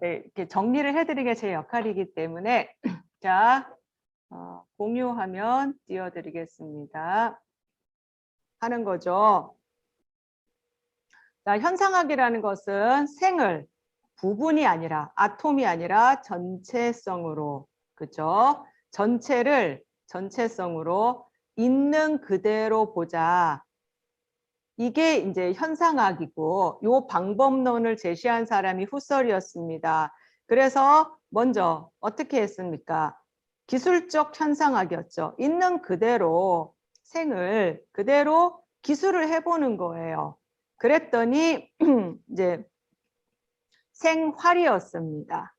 이렇게 정리를 해드리게 제 역할이기 때문에 자, 공유하면 띄워드리겠습니다. 하는 거죠. 자, 현상학이라는 것은 생을 부분이 아니라 아톰이 아니라 전체성으로, 그죠? 전체를 전체성으로 있는 그대로 보자. 이게 이제 현상학이고 요 방법론을 제시한 사람이 후설이었습니다. 그래서 먼저 어떻게 했습니까? 기술적 현상학이었죠. 있는 그대로 생을 그대로 기술을 해보는 거예요. 그랬더니 이제 생활이었습니다.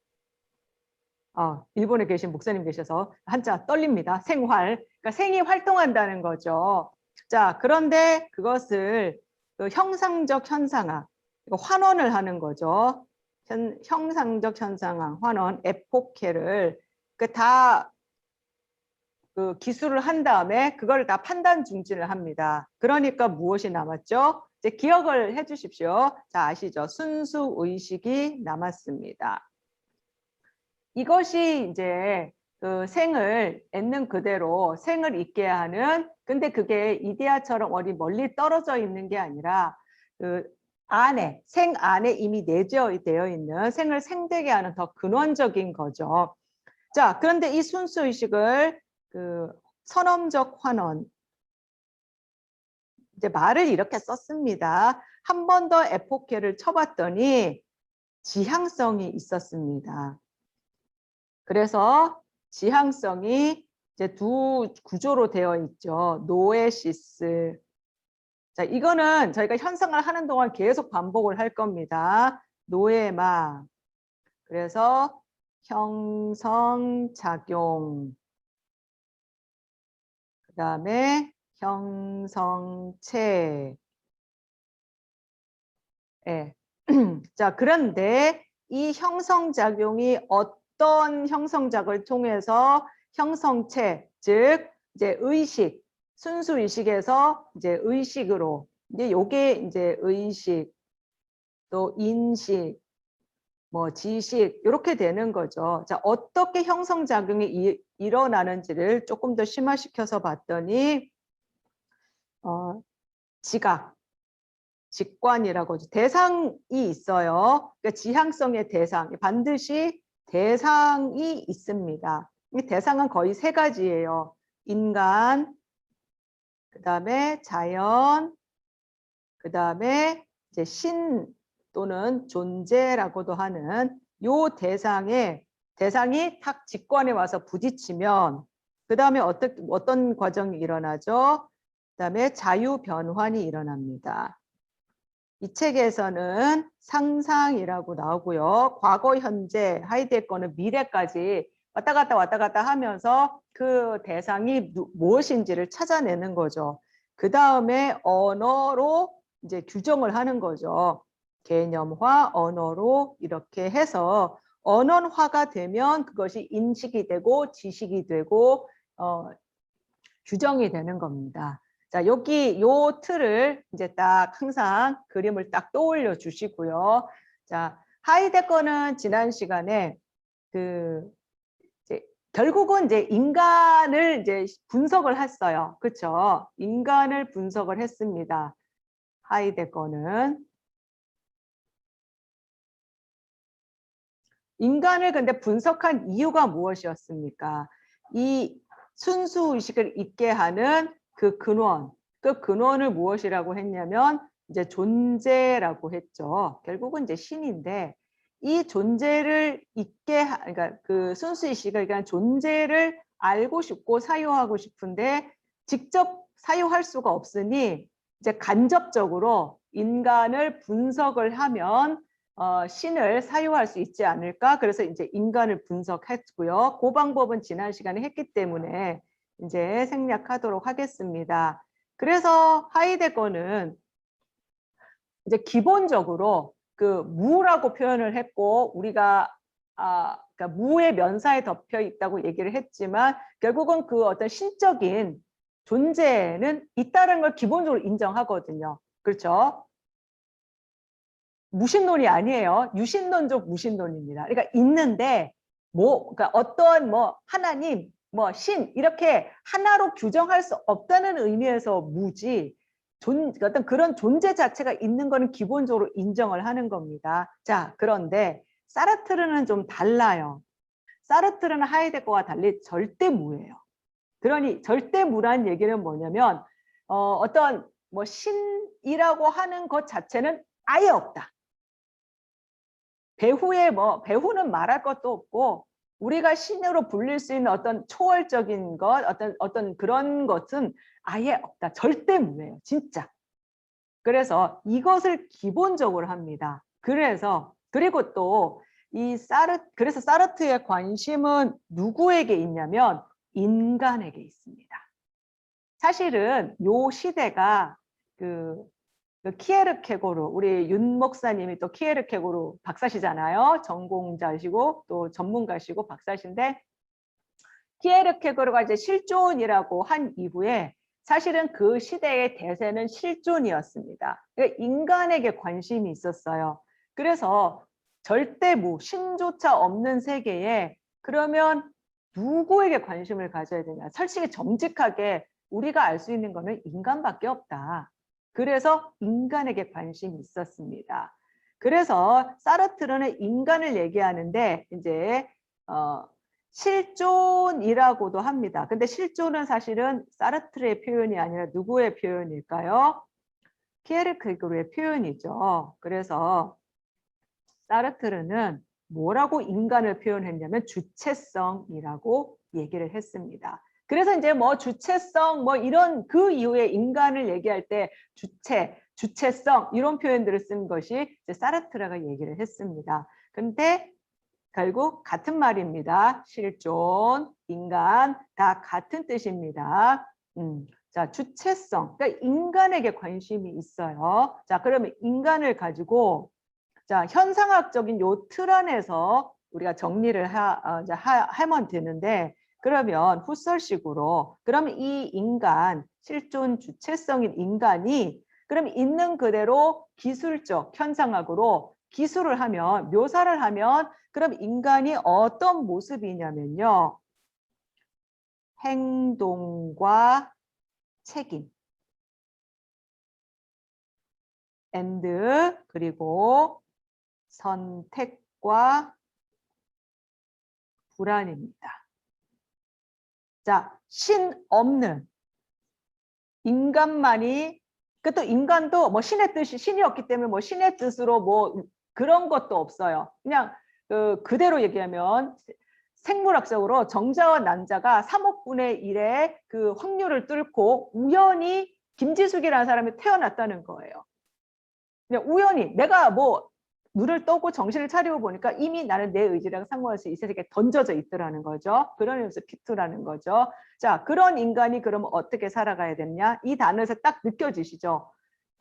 일본에 계신 목사님 계셔서 한자 떨립니다. 생활. 그러니까 생이 활동한다는 거죠. 자, 그런데 그것을 그 형상적 현상학, 환원을 하는 거죠. 형상적 현상학, 환원, 에포케를 그 기술을 한 다음에 그걸 다 판단 중지를 합니다. 그러니까 무엇이 남았죠? 이제 기억을 해 주십시오. 자, 아시죠? 순수 의식이 남았습니다. 이것이 이제 그 생을 있는 그대로 생을 있게 하는, 근데 그게 이데아처럼 어디 멀리 떨어져 있는 게 아니라 그 안에, 생 안에 이미 내재되어 있는 생을 생되게 하는 더 근원적인 거죠. 자, 그런데 이 순수 의식을 그 선험적 환원, 이제 말을 이렇게 썼습니다. 한 번 더 에포케를 쳐봤더니 지향성이 있었습니다. 그래서 지향성이 이제 두 구조로 되어 있죠. 노에시스. 자, 이거는 저희가 현상을 하는 동안 계속 반복을 할 겁니다. 노에마. 그래서 형성작용. 그 다음에 형성체. 예. 자, 그런데 이 형성작용이 어떤 형성작을 통해서 형성체, 즉 이제 의식, 순수 의식에서 이제 의식으로, 이제 요게 이제 의식, 또 인식, 뭐 지식 이렇게 되는 거죠. 자, 어떻게 형성작용이 일어나는지를 조금 더 심화시켜서 봤더니 지각, 직관이라고 하죠. 대상이 있어요. 그러니까 지향성의 대상, 반드시 대상이 있습니다. 이 대상은 거의 세 가지예요. 인간, 그 다음에 자연, 그 다음에 이제 신 또는 존재라고도 하는 요 대상이 탁 직관에 와서 부딪히면 그 다음에 어떤 과정이 일어나죠? 그 다음에 자유 변환이 일어납니다. 이 책에서는 상상이라고 나오고요. 과거, 현재, 하이데거는 미래까지 왔다 갔다 하면서 그 대상이 무엇인지를 찾아내는 거죠. 그 다음에 언어로 이제 규정을 하는 거죠. 개념화, 언어로 이렇게 해서 언어화가 되면 그것이 인식이 되고 지식이 되고 규정이 되는 겁니다. 자, 여기 요 틀을 이제 딱 항상 그림을 딱 떠올려 주시고요. 자, 하이데거는 지난 시간에 결국은 이제 인간을 이제 분석을 했어요. 그렇죠? 인간을 분석을 했습니다. 하이데거는 인간을 근데 분석한 이유가 무엇이었습니까? 이 순수 의식을 있게 하는 그 근원을 무엇이라고 했냐면 이제 존재라고 했죠. 결국은 이제 신인데 이 존재를 그러니까 그 순수 의식을 그러니까 존재를 알고 싶고 사유하고 싶은데 직접 사유할 수가 없으니 이제 간접적으로 인간을 분석을 하면 신을 사유할 수 있지 않을까? 그래서 이제 인간을 분석했고요. 그 방법은 지난 시간에 했기 때문에 이제 생략하도록 하겠습니다. 그래서 하이데거는 이제 기본적으로 그 무라고 표현을 했고 우리가 그러니까 무의 면사에 덮여 있다고 얘기를 했지만 결국은 그 어떤 신적인 존재는 있다는 걸 기본적으로 인정하거든요. 그렇죠? 무신론이 아니에요. 유신론적 무신론입니다. 그러니까 있는데 그러니까 어떤 하나님, 신 이렇게 하나로 규정할 수 없다는 의미에서 무지. 어떤 그런 존재 자체가 있는 거는 기본적으로 인정을 하는 겁니다. 자, 그런데 사르트르는 좀 달라요. 사르트르는 하이데거와 달리 절대무예요. 그러니 절대무란 얘기는 뭐냐면 어떤 신이라고 하는 것 자체는 아예 없다. 배후는 말할 것도 없고 우리가 신으로 불릴 수 있는 어떤 초월적인 것, 어떤 그런 것은 아예 없다. 절대무예요, 진짜. 그래서 이것을 기본적으로 합니다. 그리고 또 그래서 사르트의 관심은 누구에게 있냐면 인간에게 있습니다. 사실은 요 시대가 그 키에르케고르, 우리 윤 목사님이 또 키에르케고르 박사시잖아요. 전공자시고 또 전문가시고 박사신데 키에르케고르가 이제 실존이라고 한 이후에 사실은 그 시대의 대세는 실존이었습니다. 그러니까 인간에게 관심이 있었어요. 그래서 절대무, 신조차 없는 세계에 그러면 누구에게 관심을 가져야 되냐. 솔직히 정직하게 우리가 알 수 있는 거는 인간밖에 없다. 그래서 인간에게 관심이 있었습니다. 그래서 사르트르는 인간을 얘기하는데 이제 실존이라고도 합니다. 근데 실존은 사실은 사르트르의 표현이 아니라 누구의 표현일까요? 키에르케고르의 표현이죠. 그래서 사르트르는 뭐라고 인간을 표현했냐면 주체성이라고 얘기를 했습니다. 그래서 이제 주체성 이런 그 이후에 인간을 얘기할 때 주체성 이런 표현들을 쓴 것이 이제 사르트르가 얘기를 했습니다. 근데 결국 같은 말입니다. 실존, 인간 다 같은 뜻입니다. 자, 주체성. 그러니까 인간에게 관심이 있어요. 자, 그러면 인간을 가지고 자, 현상학적인 요 틀 안에서 우리가 정리를 하면 되는데 그러면 후설식으로 그러면 이 인간, 실존 주체성인 인간이 그럼 있는 그대로 기술적 현상학으로 기술을 하면 묘사를 하면 그럼 인간이 어떤 모습이냐면요. 행동과 책임 그리고 선택과 불안입니다. 자, 신 없는 인간만이 또 인간도 신의 뜻이 신이었기 때문에 신의 뜻으로 그런 것도 없어요. 그냥 그대로 얘기하면 생물학적으로 정자와 난자가 3억 분의 1의 그 확률을 뚫고 우연히 김지숙이라는 사람이 태어났다는 거예요. 그냥 우연히 내가 눈을 떠고 정신을 차리고 보니까 이미 나는 내 의지랑 상관없이 이 세상에 던져져 있더라는 거죠. 그런 의미에서 피투라는 거죠. 자, 그런 인간이 그러면 어떻게 살아가야 되냐? 이 단어에서 딱 느껴지시죠?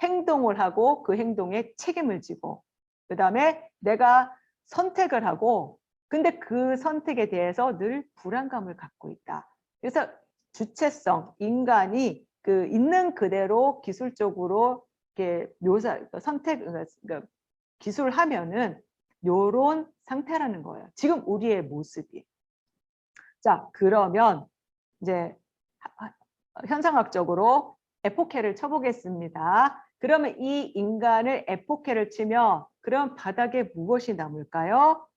행동을 하고 그 행동에 책임을 지고 그 다음에 내가 선택을 하고 근데 그 선택에 대해서 늘 불안감을 갖고 있다. 그래서 주체성, 인간이 그 있는 그대로 기술적으로 이렇게 그러니까 기술하면은 요런 상태라는 거예요. 지금 우리의 모습이. 자, 그러면 이제 현상학적으로 에포케를 쳐보겠습니다. 그러면 이 인간을 에포케를 치면 그럼 바닥에 무엇이 남을까요?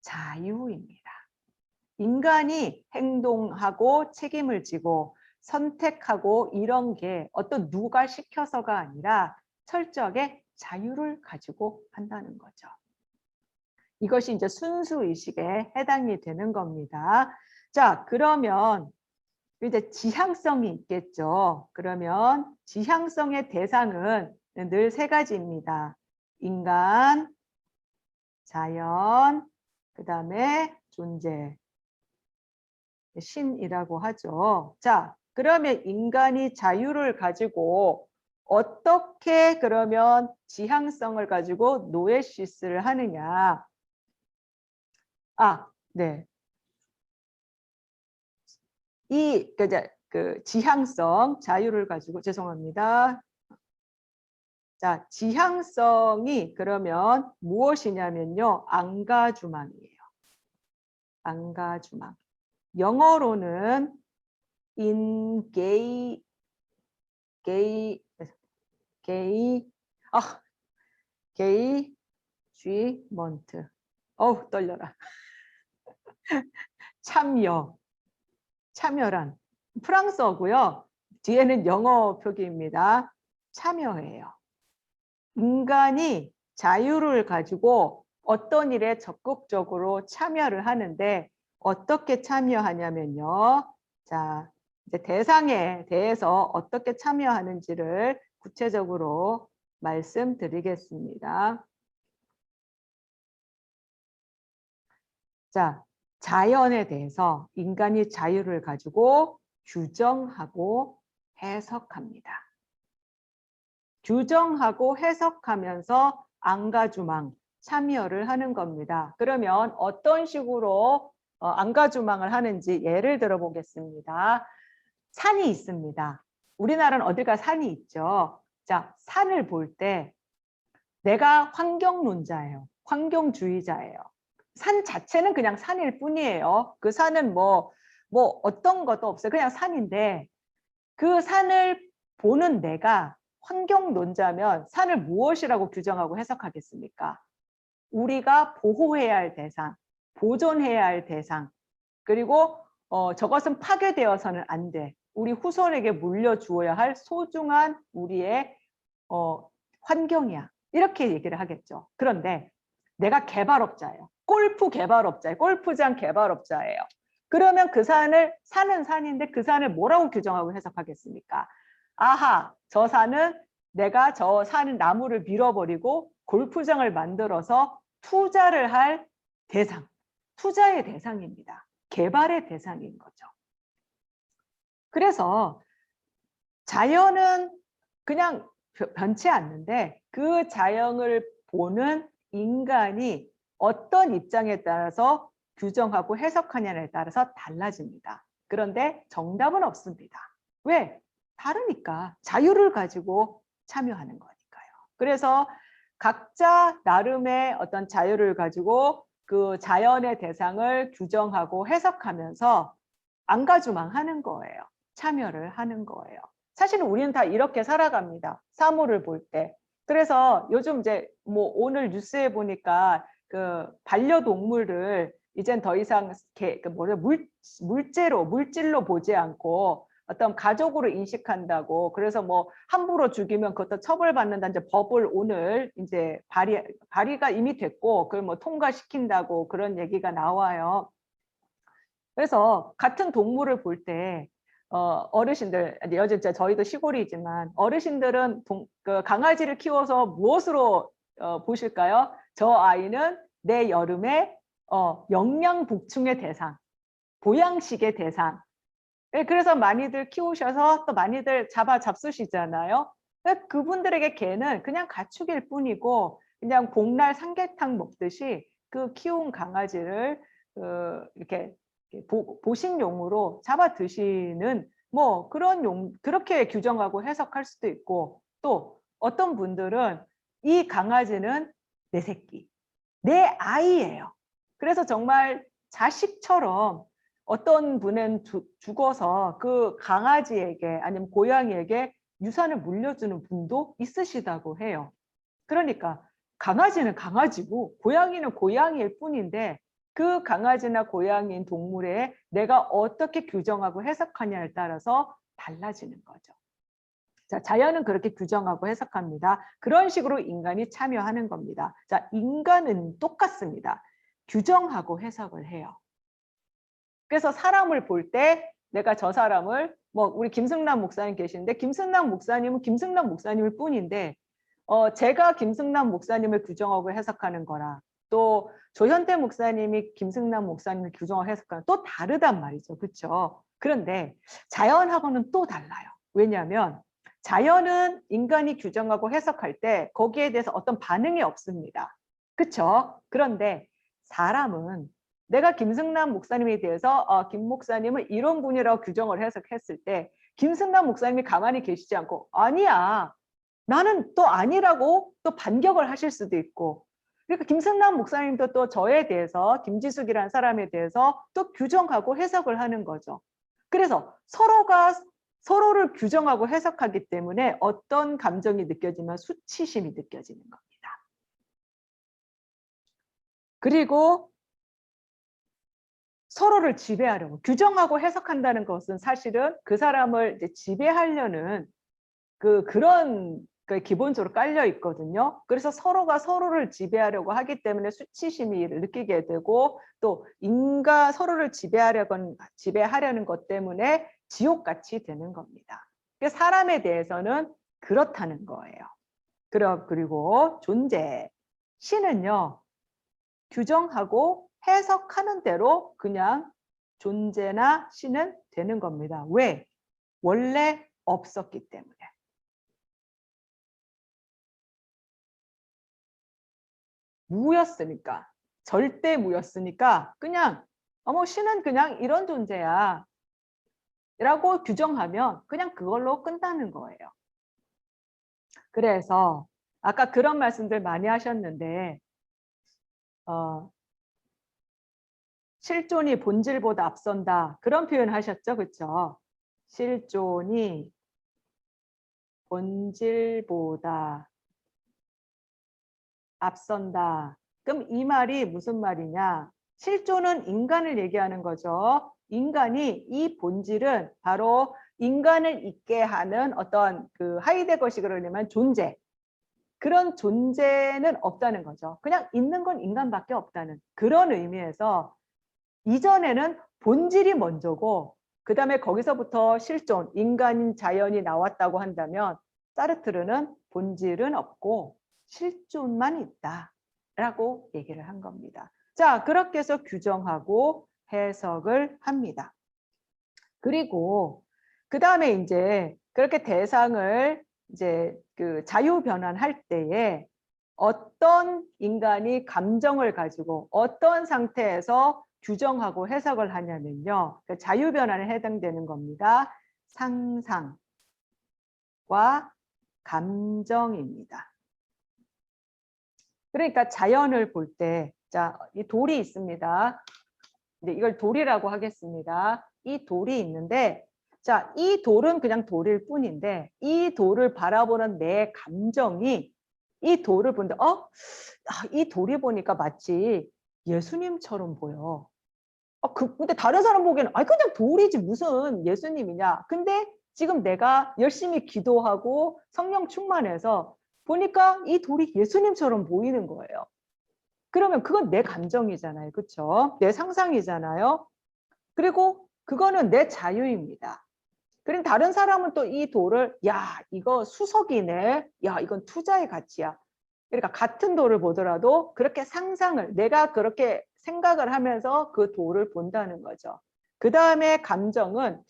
자유입니다. 인간이 행동하고 책임을 지고 선택하고 이런 게 어떤 누가 시켜서가 아니라 철저하게 자유를 가지고 한다는 거죠. 이것이 이제 순수의식에 해당이 되는 겁니다. 자, 그러면 이제 지향성이 있겠죠. 그러면 지향성의 대상은 늘 세 가지입니다. 인간, 자연, 그 다음에 존재, 신이라고 하죠. 자, 그러면 인간이 자유를 가지고 어떻게 그러면 지향성을 가지고 노에시스를 하느냐. 네. 그 지향성, 자유를 가지고 죄송합니다. 자, 지향성이 그러면 무엇이냐면요. 안가주망이에요. 안가주망. 영어로는 engagement. 어우, 떨려라. 참여란 프랑스어고요. 뒤에는 영어 표기입니다. 참여예요. 인간이 자유를 가지고 어떤 일에 적극적으로 참여를 하는데 어떻게 참여하냐면요. 자, 이제 대상에 대해서 어떻게 참여하는지를 구체적으로 말씀드리겠습니다. 자, 자연에 대해서 인간이 자유를 가지고 규정하고 해석합니다. 규정하고 해석하면서 안가주망, 참여를 하는 겁니다. 그러면 어떤 식으로 안가주망을 하는지 예를 들어 보겠습니다. 산이 있습니다. 우리나라는 어딜가 산이 있죠. 자, 산을 볼 때 내가 환경론자예요. 환경주의자예요. 산 자체는 그냥 산일 뿐이에요. 그 산은 뭐 어떤 것도 없어요. 그냥 산인데 그 산을 보는 내가 환경론자면 산을 무엇이라고 규정하고 해석하겠습니까? 우리가 보호해야 할 대상, 보존해야 할 대상, 그리고 저것은 파괴되어서는 안 돼. 우리 후손에게 물려주어야 할 소중한 우리의 환경이야. 이렇게 얘기를 하겠죠. 그런데 내가 개발업자예요. 골프 개발업자예요. 골프장 개발업자예요. 그러면 그 산을 산은 산인데 그 산을 뭐라고 규정하고 해석하겠습니까? 아하, 저 산은 내가 저 산 나무를 밀어버리고 골프장을 만들어서 투자를 할 대상, 투자의 대상입니다. 개발의 대상인 거죠. 그래서 자연은 그냥 변치 않는데 그 자연을 보는 인간이 어떤 입장에 따라서 규정하고 해석하냐에 따라서 달라집니다. 그런데 정답은 없습니다. 왜? 다르니까. 자유를 가지고 참여하는 거니까요. 그래서 각자 나름의 어떤 자유를 가지고 그 자연의 대상을 규정하고 해석하면서 안가주망하는 거예요. 참여를 하는 거예요. 사실은 우리는 다 이렇게 살아갑니다. 사물을 볼 때. 그래서 요즘 이제 뭐 오늘 뉴스에 보니까 그 반려동물을 이젠 더 이상 물질로 보지 않고 어떤 가족으로 인식한다고. 그래서 뭐 함부로 죽이면 그것도 처벌받는다. 이제 법을 오늘 이제 발의가 이미 됐고 그걸 뭐 통과시킨다고 그런 얘기가 나와요. 그래서 같은 동물을 볼 때 어르신들, 여전 저희도 시골이지만 어르신들은 그 강아지를 키워서 무엇으로 보실까요? 저 아이는 내 여름에 영양 보충의 대상, 보양식의 대상. 네, 그래서 많이들 키우셔서 또 많이들 잡수시잖아요. 그분들에게 개는 그냥 가축일 뿐이고 그냥 복날 삼계탕 먹듯이 그 키운 강아지를 이렇게 보식용으로 잡아 드시는 뭐 그런 그렇게 규정하고 해석할 수도 있고, 또 어떤 분들은 이 강아지는 내 새끼, 내 아이예요. 그래서 정말 자식처럼 어떤 분은 죽어서 그 강아지에게 아니면 고양이에게 유산을 물려주는 분도 있으시다고 해요. 그러니까 강아지는 강아지고 고양이는 고양이일 뿐인데 그 강아지나 고양이인 동물에 내가 어떻게 규정하고 해석하냐에 따라서 달라지는 거죠. 자, 자연은 그렇게 규정하고 해석합니다. 그런 식으로 인간이 참여하는 겁니다. 자, 인간은 똑같습니다. 규정하고 해석을 해요. 그래서 사람을 볼 때 내가 저 사람을 뭐 우리 김승남 목사님 계시는데 김승남 목사님은 김승남 목사님일 뿐인데 제가 김승남 목사님을 규정하고 해석하는 거라 또 조현태 목사님이 김승남 목사님을 규정하고 해석하는 또 다르단 말이죠. 그렇죠? 그런데 자연하고는 또 달라요. 왜냐하면 자연은 인간이 규정하고 해석할 때 거기에 대해서 어떤 반응이 없습니다. 그렇죠? 그런데 사람은 내가 김승남 목사님에 대해서 김 목사님은 이런 분이라고 규정을 해석했을 때 김승남 목사님이 가만히 계시지 않고 아니야. 나는 또 아니라고 또 반격을 하실 수도 있고, 그러니까 김승남 목사님도 또 저에 대해서, 김지숙이라는 사람에 대해서 또 규정하고 해석을 하는 거죠. 그래서 서로가 서로를 규정하고 해석하기 때문에 어떤 감정이 느껴지면 수치심이 느껴지는 겁니다. 그리고 서로를 지배하려고, 규정하고 해석한다는 것은 사실은 그 사람을 이제 지배하려는 그런 기본적으로 깔려 있거든요. 그래서 서로가 서로를 지배하려고 하기 때문에 수치심이 느끼게 되고, 또 서로를 지배하려는 것 때문에 지옥같이 되는 겁니다. 사람에 대해서는 그렇다는 거예요. 그리고 존재, 신은요, 규정하고 해석하는 대로 그냥 존재나 신은 되는 겁니다. 왜? 원래 없었기 때문에. 무였으니까, 절대 무였으니까 그냥 신은 그냥 이런 존재야 라고 규정하면 그냥 그걸로 끝나는 거예요. 그래서 아까 그런 말씀들 많이 하셨는데, 실존이 본질보다 앞선다, 그런 표현 하셨죠, 그렇죠? 실존이 본질보다 앞선다. 그럼 이 말이 무슨 말이냐? 실존은 인간을 얘기하는 거죠. 인간이, 이 본질은 바로 인간을 있게 하는 어떤 하이데거식으로 하면 존재. 그런 존재는 없다는 거죠. 그냥 있는 건 인간밖에 없다는 그런 의미에서, 이전에는 본질이 먼저고 그 다음에 거기서부터 실존, 인간인 자연이 나왔다고 한다면, 사르트르는 본질은 없고 실존만 있다라고 얘기를 한 겁니다. 자, 그렇게 해서 규정하고 해석을 합니다. 그리고 그 다음에 이제 그렇게 대상을 이제 자유 변환할 때에 어떤 인간이 감정을 가지고 어떤 상태에서 규정하고 해석을 하냐면요, 자유 변환에 해당되는 겁니다. 상상과 감정입니다. 그러니까 자연을 볼 때, 자, 이 돌이 있습니다. 근데 이걸 돌이라고 하겠습니다. 이 돌이 있는데, 자, 이 돌은 그냥 돌일 뿐인데, 이 돌을 바라보는 내 감정이, 이 돌을 보는데, 이 돌이 보니까 마치 예수님처럼 보여. 근데 다른 사람 보기에는 그냥 돌이지 무슨 예수님이냐. 근데 지금 내가 열심히 기도하고 성령 충만해서 보니까 이 돌이 예수님처럼 보이는 거예요. 그러면 그건 내 감정이잖아요. 그렇죠? 내 상상이잖아요. 그리고 그거는 내 자유입니다. 그럼 다른 사람은 또 이 돌을, 야, 이거 수석이네. 야, 이건 투자의 가치야. 그러니까 같은 돌을 보더라도 그렇게 상상을, 내가 그렇게 생각을 하면서 그 돌을 본다는 거죠. 그 다음에 감정은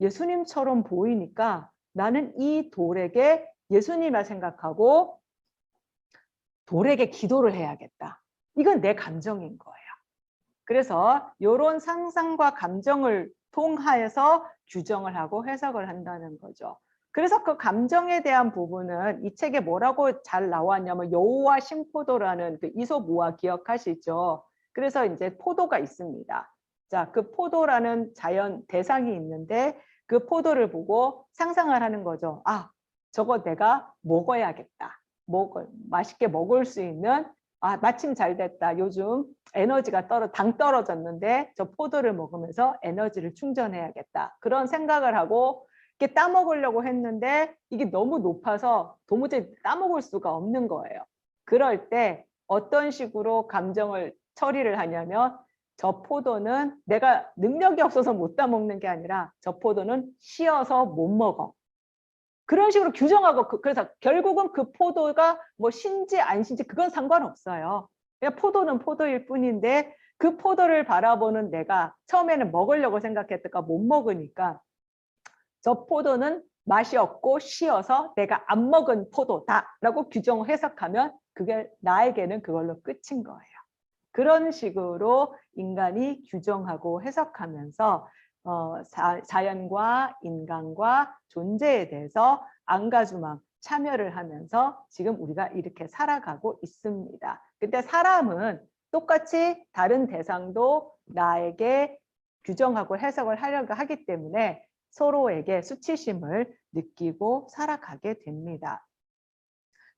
예수님처럼 보이니까 나는 이 돌에게 예수님을 생각하고 돌에게 기도를 해야겠다. 이건 내 감정인 거예요. 그래서 이런 상상과 감정을 통하여서 규정을 하고 해석을 한다는 거죠. 그래서 그 감정에 대한 부분은 이 책에 뭐라고 잘 나왔냐면, 여호와 신포도라는 그 이솝우화 기억하시죠? 그래서 이제 포도가 있습니다. 자, 그 포도라는 자연 대상이 있는데 그 포도를 보고 상상을 하는 거죠. 저거 내가 먹어야겠다. 맛있게 먹을 수 있는, 마침 잘 됐다. 요즘 에너지가 당 떨어졌는데 저 포도를 먹으면서 에너지를 충전해야겠다. 그런 생각을 하고 이렇게 따먹으려고 했는데 이게 너무 높아서 도무지 따먹을 수가 없는 거예요. 그럴 때 어떤 식으로 감정을 처리를 하냐면, 저 포도는 내가 능력이 없어서 못 따먹는 게 아니라 저 포도는 쉬어서 못 먹어. 그런 식으로 규정하고, 그래서 결국은 그 포도가 뭐 신지 안 신지 그건 상관없어요. 그냥 포도는 포도일 뿐인데 그 포도를 바라보는 내가 처음에는 먹으려고 생각했다가 못 먹으니까 저 포도는 맛이 없고 쉬어서 내가 안 먹은 포도다라고 규정을 해석하면 그게 나에게는 그걸로 끝인 거예요. 그런 식으로 인간이 규정하고 해석하면서 자연과 인간과 존재에 대해서 안가주망, 참여를 하면서 지금 우리가 이렇게 살아가고 있습니다. 근데 사람은 똑같이 다른 대상도 나에게 규정하고 해석을 하려고 하기 때문에 서로에게 수치심을 느끼고 살아가게 됩니다.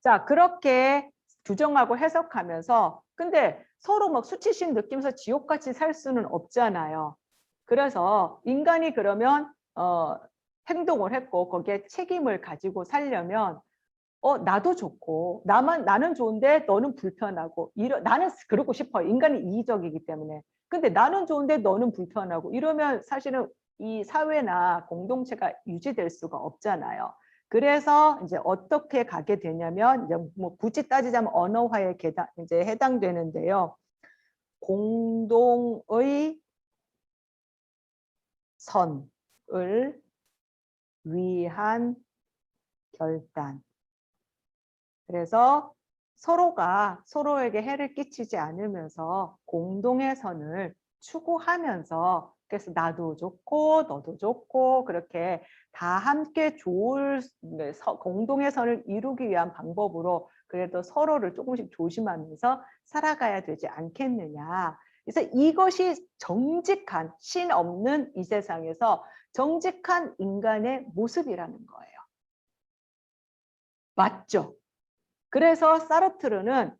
자, 그렇게 규정하고 해석하면서 근데 서로 막 수치심 느끼면서 지옥같이 살 수는 없잖아요. 그래서 인간이 그러면 행동을 했고 거기에 책임을 가지고 살려면 나도 좋고 나는 좋은데 너는 불편하고 나는 그러고 싶어요. 인간이 이기적이기 때문에. 근데 나는 좋은데 너는 불편하고 이러면 사실은 이 사회나 공동체가 유지될 수가 없잖아요. 그래서 이제 어떻게 가게 되냐면 이제 뭐 굳이 따지자면 언어화에 이제 해당되는데요. 공동의 선을 위한 결단. 그래서 서로가 서로에게 해를 끼치지 않으면서 공동의 선을 추구하면서 그래서 나도 좋고 너도 좋고 그렇게 다 함께 좋을 공동의 선을 이루기 위한 방법으로 그래도 서로를 조금씩 조심하면서 살아가야 되지 않겠느냐. 그래서 이것이 정직한 신 없는 이 세상에서 정직한 인간의 모습이라는 거예요. 맞죠? 그래서 사르트르는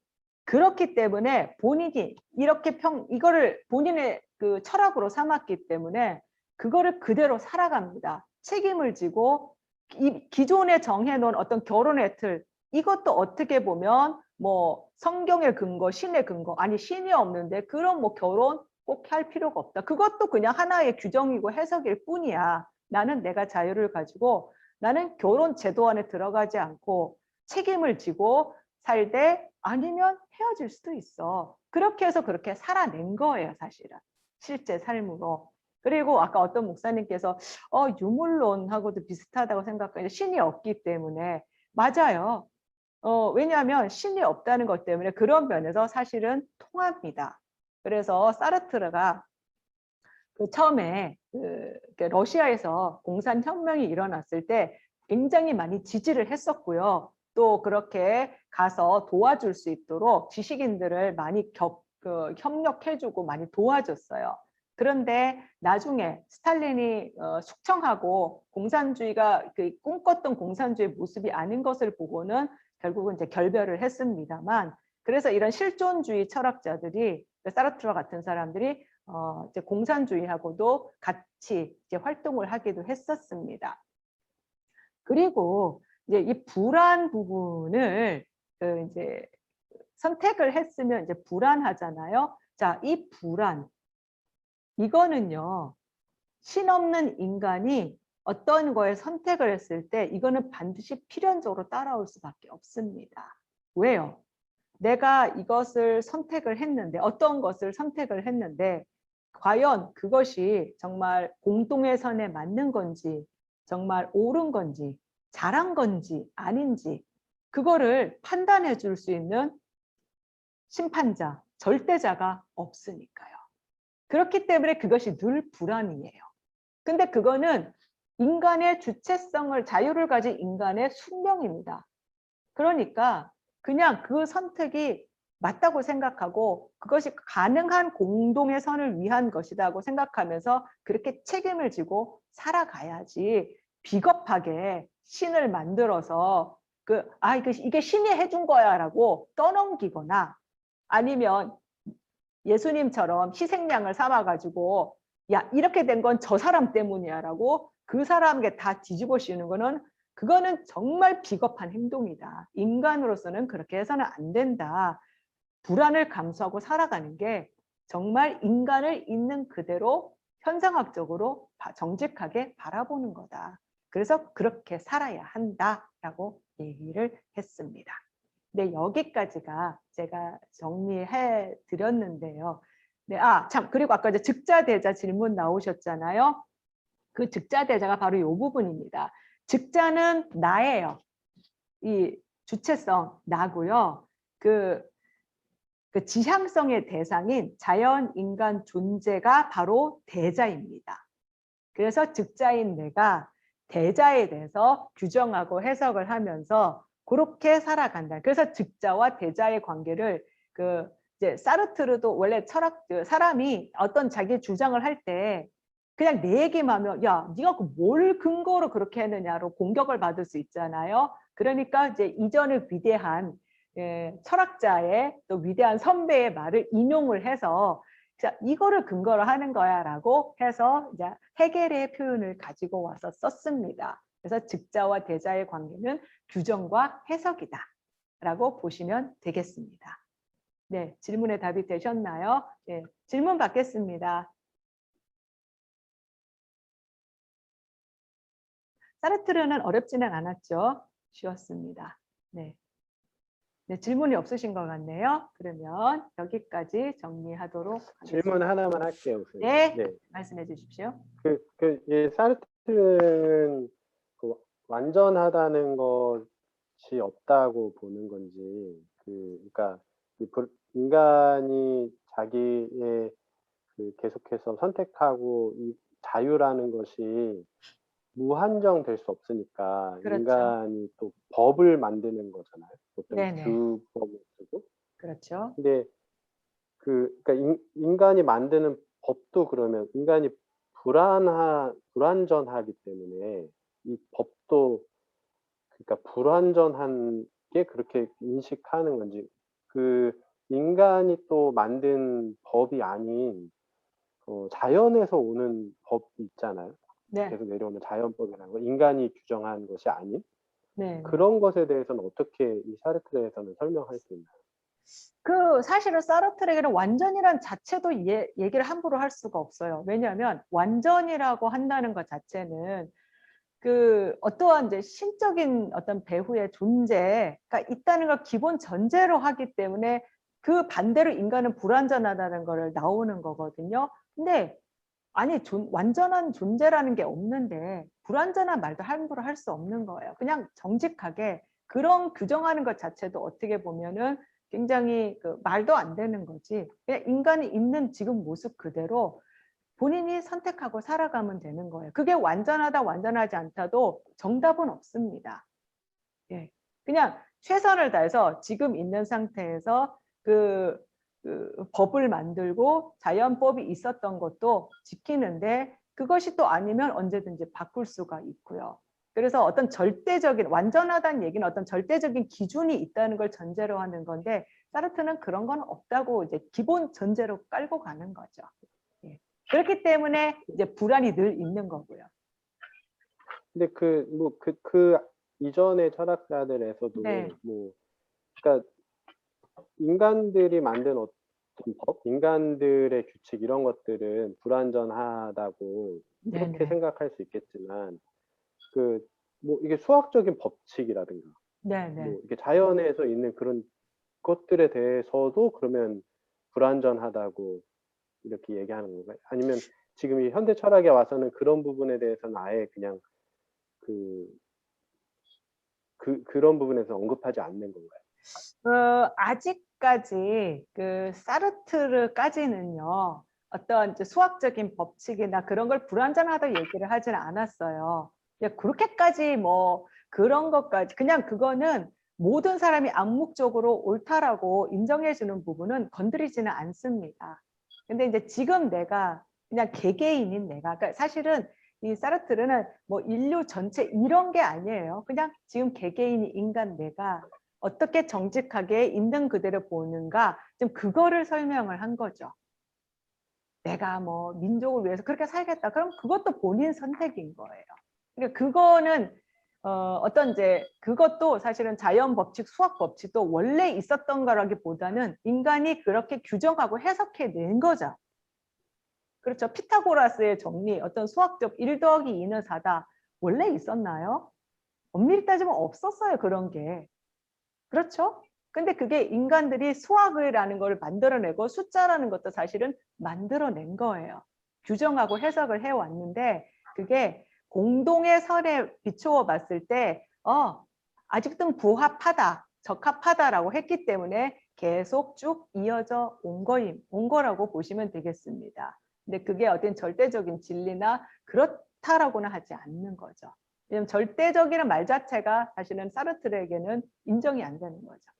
그렇기 때문에 본인이 이렇게 이거를 본인의 그 철학으로 삼았기 때문에 그거를 그대로 살아갑니다. 책임을 지고 기존에 정해놓은 어떤 결혼의 틀 이것도 어떻게 보면 뭐 성경의 근거, 신의 근거 아니 신이 없는데 그런 뭐 결혼 꼭 할 필요가 없다. 그것도 그냥 하나의 규정이고 해석일 뿐이야. 나는 내가 자유를 가지고 나는 결혼 제도 안에 들어가지 않고 책임을 지고 살되 아니면 헤어질 수도 있어. 그렇게 해서 그렇게 살아낸 거예요, 사실은. 실제 삶으로. 그리고 아까 어떤 목사님께서 유물론하고도 비슷하다고 생각하는데 신이 없기 때문에 맞아요. 왜냐하면 신이 없다는 것 때문에 그런 면에서 사실은 통합니다. 그래서 사르트르가 그 처음에 러시아에서 공산혁명이 일어났을 때 굉장히 많이 지지를 했었고요. 또 그렇게 가서 도와줄 수 있도록 지식인들을 많이 협력해주고 많이 도와줬어요. 그런데 나중에 스탈린이 숙청하고 공산주의가 꿈꿨던 공산주의 모습이 아닌 것을 보고는 결국은 이제 결별을 했습니다만 그래서 이런 실존주의 철학자들이 사르트르 같은 사람들이 이제 공산주의하고도 같이 이제 활동을 하기도 했었습니다. 그리고 이제 이 불안 부분을 이제 선택을 했으면 이제 불안하잖아요. 자, 이 불안 이거는요. 신없는 인간이 어떤 거에 선택을 했을 때 이거는 반드시 필연적으로 따라올 수밖에 없습니다. 왜요? 내가 이것을 선택을 했는데 어떤 것을 선택을 했는데 과연 그것이 정말 공동의 선에 맞는 건지 정말 옳은 건지 잘한 건지 아닌지 그거를 판단해 줄 수 있는 심판자, 절대자가 없으니까요. 그렇기 때문에 그것이 늘 불안이에요. 근데 그거는 인간의 주체성을 자유를 가진 인간의 숙명입니다. 그러니까 그냥 그 선택이 맞다고 생각하고 그것이 가능한 공동의 선을 위한 것이라고 생각하면서 그렇게 책임을 지고 살아가야지 비겁하게 신을 만들어서 이게 신이 해준 거야라고 떠넘기거나 아니면 예수님처럼 희생양을 삼아가지고 야 이렇게 된 건 저 사람 때문이야라고 그 사람에게 다 뒤집어 씌우는 거는 그거는 정말 비겁한 행동이다. 인간으로서는 그렇게 해서는 안 된다. 불안을 감수하고 살아가는 게 정말 인간을 있는 그대로 현상학적으로 정직하게 바라보는 거다. 그래서 그렇게 살아야 한다라고 얘기를 했습니다. 네, 여기까지가 제가 정리해 드렸는데요. 네, 참, 그리고 아까 이제 즉자대자 질문 나오셨잖아요. 그 즉자대자가 바로 이 부분입니다. 즉자는 나예요. 이 주체성, 나고요. 그 지향성의 대상인 자연, 인간 존재가 바로 대자입니다. 그래서 즉자인 내가 대자에 대해서 규정하고 해석을 하면서 그렇게 살아간다. 그래서 즉자와 대자의 관계를 이제 사르트르도 원래 철학 사람이 어떤 자기 주장을 할 때 그냥 내 얘기만 하면 야, 네가 뭘 근거로 그렇게 했느냐로 공격을 받을 수 있잖아요. 그러니까 이제 이전의 위대한 철학자의 또 위대한 선배의 말을 인용을 해서 자, 이거를 근거로 하는 거야라고 해서 이제 헤겔의 표현을 가지고 와서 썼습니다. 그래서 즉자와 대자의 관계는 규정과 해석이다라고 보시면 되겠습니다. 네, 질문에 답이 되셨나요? 네, 질문 받겠습니다. 사르트르는 어렵지는 않았죠. 쉬웠습니다. 네. 네, 질문이 없으신 것 같네요. 그러면 여기까지 정리하도록 하겠습니다. 질문 하나만 할게요. 우선. 네, 말씀해 주십시오. 사르트르는 완전하다는 것이 없다고 보는 건지, 그러니까 인간이 자기의 계속해서 선택하고 이 자유라는 것이 무한정 될 수 없으니까 그렇죠. 인간이 또 법을 만드는 거잖아요. 어떤 네네. 규범을 쓰고. 그렇죠. 근데 그러니까 인간이 만드는 법도 그러면 인간이 불완전하기 때문에 이 법도 그러니까 불완전한 게 그렇게 인식하는 건지, 인간이 또 만든 법이 아닌 자연에서 오는 법이 있잖아요. 네. 계속 내려오는 자연법이라는 거, 인간이 규정한 것이 아닌 네. 그런 것에 대해서는 어떻게 이 사르트르에서는 설명할 수 있나요? 사실은 사르트르에게는 완전이란 자체도 얘기를 함부로 할 수가 없어요. 왜냐하면 완전이라고 한다는 것 자체는 어떠한 이제 신적인 어떤 배후의 존재가 있다는 걸 기본 전제로 하기 때문에 그 반대로 인간은 불완전하다는 걸 나오는 거거든요. 근데 아니 완전한 존재라는 게 없는데 불완전한 말도 함부로 할 수 없는 거예요. 그냥 정직하게 그런 규정하는 것 자체도 어떻게 보면은 굉장히 말도 안 되는 거지. 그냥 인간이 있는 지금 모습 그대로 본인이 선택하고 살아가면 되는 거예요. 그게 완전하다 완전하지 않다도 정답은 없습니다. 예. 그냥 최선을 다해서 지금 있는 상태에서 법을 만들고 자연법이 있었던 것도 지키는데 그것이 또 아니면 언제든지 바꿀 수가 있고요. 그래서 어떤 절대적인 완전하다는 얘기는 어떤 절대적인 기준이 있다는 걸 전제로 하는 건데 사르트는 그런 건 없다고 이제 기본 전제로 깔고 가는 거죠. 예. 그렇기 때문에 이제 불안이 늘 있는 거고요. 근데 이전의 철학자들에서도 네. 그러니까 인간들이 만든 어떤 법, 인간들의 규칙 이런 것들은 불완전하다고 그렇게 네네. 생각할 수 있겠지만 이게 수학적인 법칙이라든가 네네. 이게 자연에서 있는 그런 것들에 대해서도 그러면 불완전하다고 이렇게 얘기하는 건가요? 아니면 지금 이 현대 철학에 와서는 그런 부분에 대해서는 아예 그냥 그런 부분에서 언급하지 않는 건가요? 아직까지 사르트르까지는요, 어떤 이제 수학적인 법칙이나 그런 걸 불완전하다고 얘기를 하지는 않았어요. 그렇게까지 뭐 그런 것까지 그냥 그거는 모든 사람이 암묵적으로 옳다라고 인정해주는 부분은 건드리지는 않습니다. 근데 이제 지금 내가 그냥 개개인인 내가, 그러니까 사실은 이 사르트르는 뭐 인류 전체 이런 게 아니에요. 그냥 지금 개개인이 인간 내가 어떻게 정직하게 있는 그대로 보는가, 좀 그거를 설명을 한 거죠. 내가 뭐 민족을 위해서 그렇게 살겠다. 그럼 그것도 본인 선택인 거예요. 그러니까 그거는 어떤 이제 그것도 사실은 자연 법칙, 수학 법칙도 원래 있었던 거라기보다는 인간이 그렇게 규정하고 해석해 낸 거죠. 그렇죠. 피타고라스의 정리, 어떤 수학적 1 더하기 2는 4다. 원래 있었나요? 엄밀히 따지면 없었어요. 그런 게. 그렇죠? 근데 그게 인간들이 수학이라는 걸 만들어내고 숫자라는 것도 사실은 만들어낸 거예요. 규정하고 해석을 해왔는데 그게 공동의 설에 비추어 봤을 때 아직도 부합하다, 적합하다라고 했기 때문에 계속 쭉 이어져 온 거라고 보시면 되겠습니다. 근데 그게 어떤 절대적인 진리나 그렇다라고는 하지 않는 거죠. 왜냐하면 절대적이라는 말 자체가 사실은 사르트르에게는 인정이 안 되는 거죠.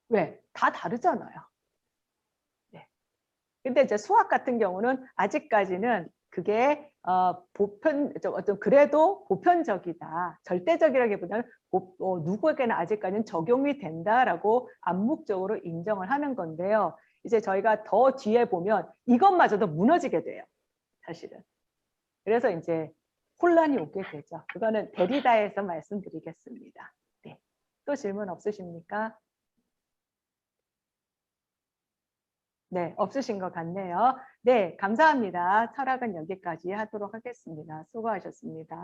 왜? 다 다르잖아요. 네. 근데 이제 수학 같은 경우는 아직까지는 그게 어떤 그래도 보편적이다. 절대적이라기보다는 누구에게나 아직까지는 적용이 된다라고 암묵적으로 인정을 하는 건데요. 이제 저희가 더 뒤에 보면 이것마저도 무너지게 돼요. 사실은. 그래서 이제 혼란이 오게 되죠. 그거는 데리다에서 말씀드리겠습니다. 네. 또 질문 없으십니까? 네, 없으신 것 같네요. 네, 감사합니다. 철학은 여기까지 하도록 하겠습니다. 수고하셨습니다.